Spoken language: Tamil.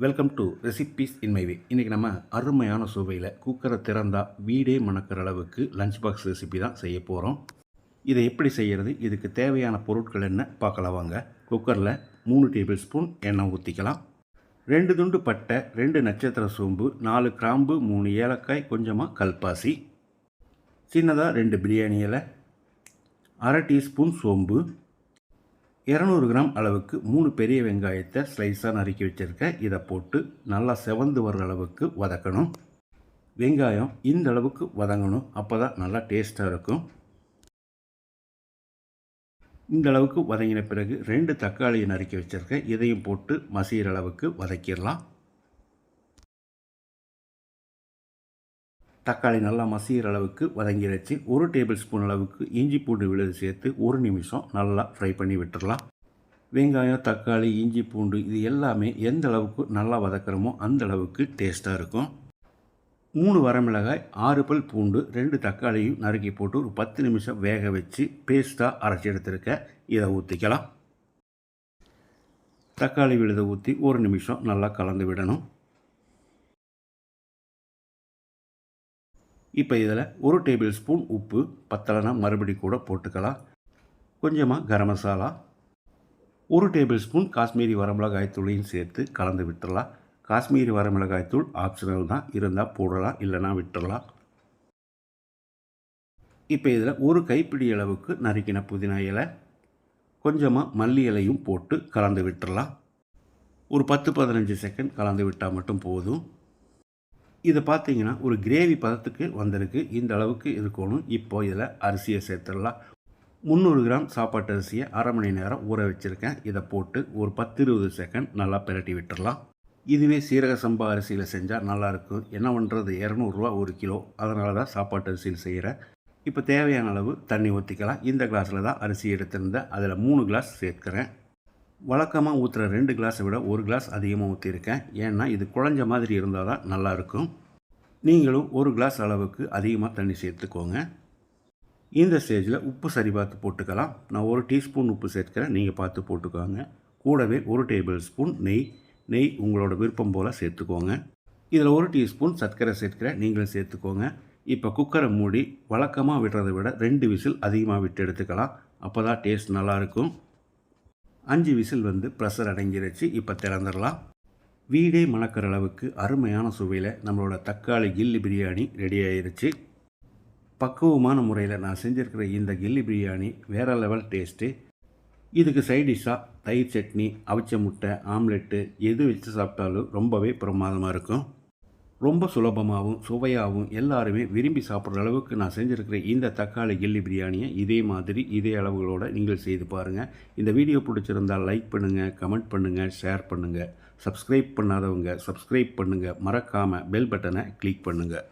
Welcome to recipes in my way. இன்றைக்கி நம்ம அருமையான சுவையில் குக்கரை திறந்தால் வீடே மணக்கிற அளவுக்கு லஞ்ச் பாக்ஸ் ரெசிபி தான் செய்ய போகிறோம். இதை எப்படி செய்கிறது, இதுக்கு தேவையான பொருட்கள் என்ன பார்க்கலாம் வாங்க. குக்கரில் 3 டேபிள் ஸ்பூன் எண்ணெய் ஊற்றிக்கலாம். 2 துண்டு பட்டை, 2 நட்சத்திர சோம்பு, 4 கிராம்பு, 3 ஏலக்காய், கொஞ்சமாக கல்பாசி, சின்னதாக 2 பிரியாணி இலை, 1/2 டீஸ்பூன் சோம்பு, 200 கிராம் அளவுக்கு 3 பெரிய வெங்காயத்தை ஸ்லைஸாக நறுக்கி வச்சுருக்கேன். இதை போட்டு நல்லா செவந்து வர்ற அளவுக்கு வதக்கணும். வெங்காயம் இந்த அளவுக்கு வதங்கணும், அப்போ தான் நல்லா டேஸ்ட்டாக இருக்கும். இந்த அளவுக்கு வதங்கின பிறகு 2 தக்காளியை நறுக்கி வச்சுருக்கேன். இதையும் போட்டு மசிகிற அளவுக்கு வதக்கிடலாம். தக்காளி நல்லா மசிகிற அளவுக்கு வதங்கிடுச்சு. 1 டேபிள் ஸ்பூன் அளவுக்கு இஞ்சி பூண்டு விழுது சேர்த்து 1 நிமிஷம் நல்லா ஃப்ரை பண்ணி விட்டுடலாம். வெங்காயம், தக்காளி, இஞ்சி பூண்டு இது எல்லாமே எந்த அளவுக்கு நல்லா வதக்கிறோமோ அந்த அளவுக்கு டேஸ்ட்டாக இருக்கும். 3 வரமிளகாய், 6 பல் பூண்டு, 2 தக்காளியும் நறுக்கி போட்டு ஒரு 10 நிமிஷம் வேக வச்சு பேஸ்ட்டாக அரைச்சி எடுத்துருக்க. இதை ஊற்றிக்கலாம். தக்காளி விழுதை ஊற்றி 1 நிமிஷம் நல்லா கலந்து விடணும். இப்போ இதில் 1 டேபிள் ஸ்பூன் உப்பு, பத்தலைனா மறுபடி கூட போட்டுக்கலாம். கொஞ்சமாக கரம் மசாலா, 1 டேபிள் ஸ்பூன் காஷ்மீரி வரமிளகாய் தூளையும் சேர்த்து கலந்து விட்டுடலாம். காஷ்மீரி வரமிளகாய் தூள் ஆப்ஷனல் தான், இருந்தால் போடலாம், இல்லைனா விட்டுடலாம். இப்போ இதில் 1 கைப்பிடி அளவுக்கு நறுக்கின புதினா இலை, கொஞ்சமாக மல்லி இலையும் போட்டு கலந்து விட்டுடலாம். ஒரு 10-15 செகண்ட் கலந்து விட்டால் மட்டும் போதும். இதை பார்த்தீங்கன்னா ஒரு கிரேவி பதத்துக்கு வந்திருக்கு. இந்த அளவுக்கு இருக்கணும். இப்போ இதில் அரிசியை சேர்த்துடலாம். 300 கிராம் சாப்பாட்டு அரிசியை 1/2 மணி நேரம் ஊற வச்சுருக்கேன். இதை போட்டு ஒரு 10-20 செகண்ட் நல்லா பிரட்டி விட்டுடலாம். இதுவே சீரக சம்பா அரிசியில் செஞ்சால் நல்லாயிருக்கும். என்ன பண்ணுறது, 200 ரூபா 1 கிலோ, அதனால தான் சாப்பாட்டு அரிசியில் செய்கிறேன். இப்போ தேவையான அளவு தண்ணி ஊற்றிக்கலாம். இந்த கிளாஸில் தான் அரிசி எடுத்திருந்தேன். அதில் 3 கிளாஸ் சேர்க்குறேன். வழக்கமாக ஊற்றுற 2 கிளாஸை விட 1 கிளாஸ் அதிகமாக ஊற்றிருக்கேன். ஏன்னா இது குழஞ்ச மாதிரி இருந்தால் தான் நல்லாயிருக்கும். நீங்களும் 1 கிளாஸ் அளவுக்கு அதிகமாக தண்ணி சேர்த்துக்கோங்க. இந்த ஸ்டேஜில் உப்பு சரி பார்த்து போட்டுக்கலாம். நான் 1 டீஸ்பூன் உப்பு சேர்க்கிறேன், நீங்கள் பார்த்து போட்டுக்கோங்க. கூடவே 1 டேபிள் ஸ்பூன் நெய் உங்களோட விருப்பம் போல் சேர்த்துக்கோங்க. இதில் 1 டீஸ்பூன் சர்க்கரை சேர்க்கிறேன், நீங்களும் சேர்த்துக்கோங்க. இப்போ குக்கரை மூடி வழக்கமாக விடுறதை விட 2 விசில் அதிகமாக விட்டு எடுத்துக்கலாம். அப்போ தான் டேஸ்ட் நல்லாயிருக்கும். 5 விசில் ப்ரெஷர் அடங்கிருச்சு. இப்போ திறந்துடலாம். வீடே மணக்கிற அளவுக்கு அருமையான சுவையில் நம்மளோட தக்காளி கில்லி பிரியாணி ரெடி ஆயிடுச்சு. பக்குவமான முறையில் நான் செஞ்சுருக்கிற இந்த கில்லி பிரியாணி வேறு லெவல் டேஸ்ட்டு. இதுக்கு சைடிஷ்ஷாக தயிர் சட்னி, அவிச்ச முட்டை, ஆம்லெட்டு எது வச்சு சாப்பிட்டாலும் ரொம்பவே பிரமாதமாக இருக்கும். ரொம்ப சுலபமாகவும் சுவையாகவும் எல்லாருமே விரும்பி சாப்பிட்ற அளவுக்கு நான் செஞ்சுருக்கிற இந்த தக்காளி கில்லி பிரியாணியை இதே அளவுகளோடு நீங்கள் செய்து பாருங்கள். இந்த வீடியோ பிடிச்சிருந்தால் லைக் பண்ணுங்கள், கமெண்ட் பண்ணுங்கள், ஷேர் பண்ணுங்கள். சப்ஸ்கிரைப் பண்ணாதவங்க சப்ஸ்கிரைப் பண்ணுங்கள். மறக்காமல் பெல் பட்டனை கிளிக் பண்ணுங்கள்.